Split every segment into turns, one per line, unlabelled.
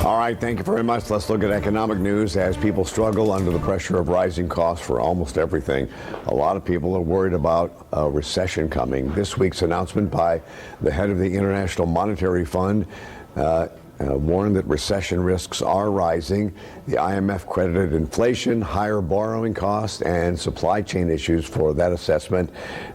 All right, thank you very much. Let's look at economic news as people struggle under the pressure of rising costs for almost everything. A lot of people are worried about a recession coming. This week's announcement by the head of the International Monetary Fund warned that recession risks are rising. The IMF credited inflation, higher borrowing costs, and supply chain issues for that assessment.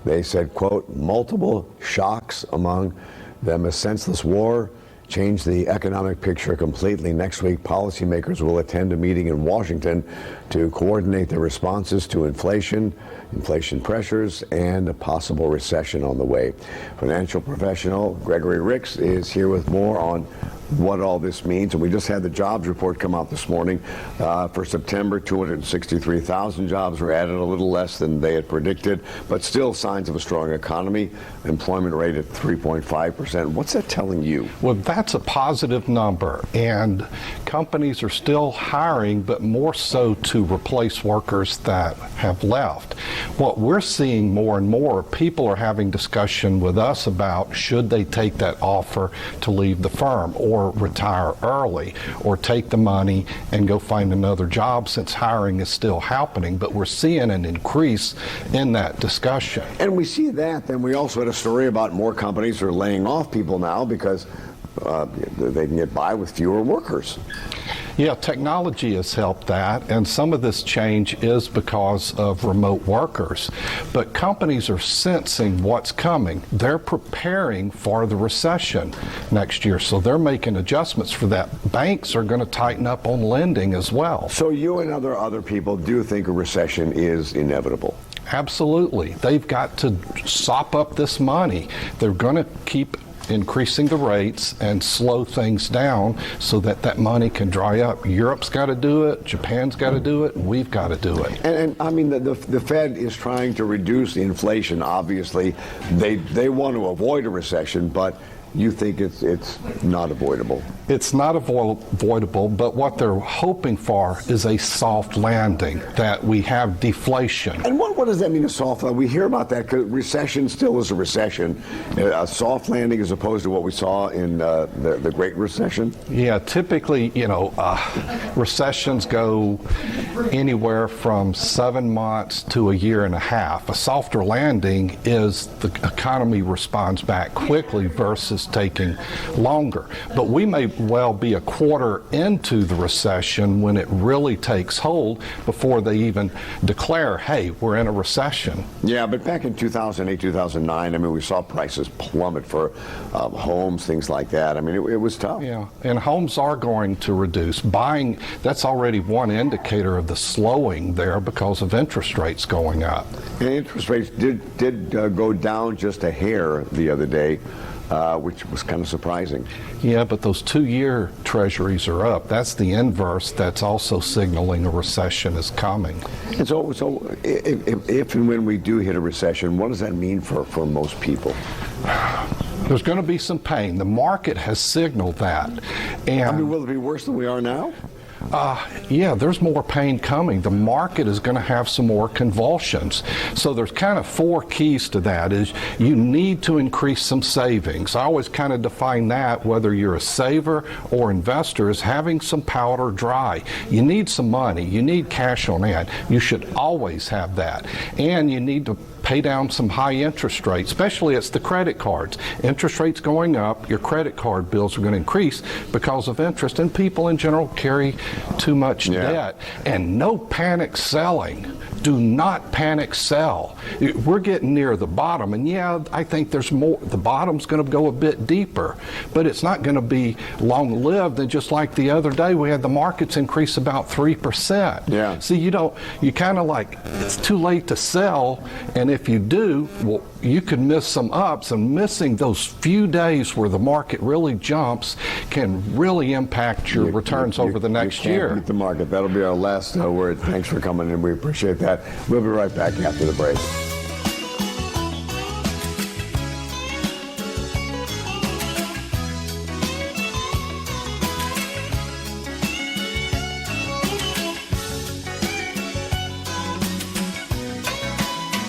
They said, quote, multiple shocks, among them a senseless war, change the economic picture completely. Next week, policymakers will attend a meeting in Washington to coordinate their responses to inflation pressures, and a possible recession on the way. Financial professional Gregory Ricks is here with more on what all this means. And we just had the jobs report come out this morning. For September, 263,000 jobs were added, a little less than they had predicted, but still signs of a strong economy. Employment rate at 3.5%. What's that telling you?
Well, that's a positive number, and companies are still hiring, but more so to replace workers that have left. What we're seeing more and more, people are having discussion with us about should they take that offer to leave the firm or retire early or take the money and go find another job, since hiring is still happening. But we're seeing an increase in that discussion.
And we see that. Then we also had a story about more companies are laying off people now because they can get by with fewer workers.
Yeah, technology has helped that, and some of this change is because of remote workers. But companies are sensing what's coming. They're preparing for the recession next year, so they're making adjustments for that. Banks are going to tighten up on lending as well.
So you and other people do think a recession is inevitable?
Absolutely. They've got to sop up this money. They're going to keep increasing the rates and slow things down so that that money can dry up. Europe's got to do it, Japan's got to do it, we've got to do it.
And I mean, the Fed is trying to reduce the inflation. Obviously, they want to avoid a recession, but you think it's not avoidable?
It's not avoidable, but what they're hoping for is a soft landing, that we have deflation.
And what does that mean, a soft landing? We hear about that, because recession still is a recession. A soft landing as opposed to what we saw in the Great Recession?
Yeah, typically, recessions go anywhere from 7 months to a year and a half. A softer landing is the economy responds back quickly versus taking longer. But we may well be a quarter into the recession when it really takes hold before they even declare, hey, we're in a recession.
Yeah, but back in 2008, 2009, I mean, we saw prices plummet for homes, things like that. I mean, it was tough.
Yeah, and homes are going to reduce. Buying, that's already one indicator of the slowing there because of interest rates going up.
And interest rates did go down just a hair the other day, which was kind of surprising.
Yeah, but those 2-year treasuries are up. That's the inverse. That's also signaling a recession is coming.
And so if and when we do hit a recession, what does that mean for most people?
There's going to be some pain. The market has signaled that. And
I mean, will it be worse than we are now?
Yeah, there's more pain coming. The market is going to have some more convulsions. So there's kind of 4 keys to that. Is you need to increase some savings. I always kind of define that, whether you're a saver or investor, as having some powder dry. You need some money. You need cash on hand. You should always have that. And you need to pay down some high interest rates, especially it's the credit cards. Interest rates going up, your credit card bills are going to increase because of interest, and people in general carry too much debt. And no panic selling. Do not panic sell. We're getting near the bottom, and yeah, I think there's more. The bottom's going to go a bit deeper, but it's not going to be long-lived. And just like the other day, we had the markets increase about 3%.
Yeah.
See, you kind of like, it's too late to sell, and if you do, well, you could miss some ups, and missing those few days where the market really jumps can really impact your returns over the next year.
Beat the market. That'll be our last word. Thanks for coming in. We appreciate that. We'll be right back after the break.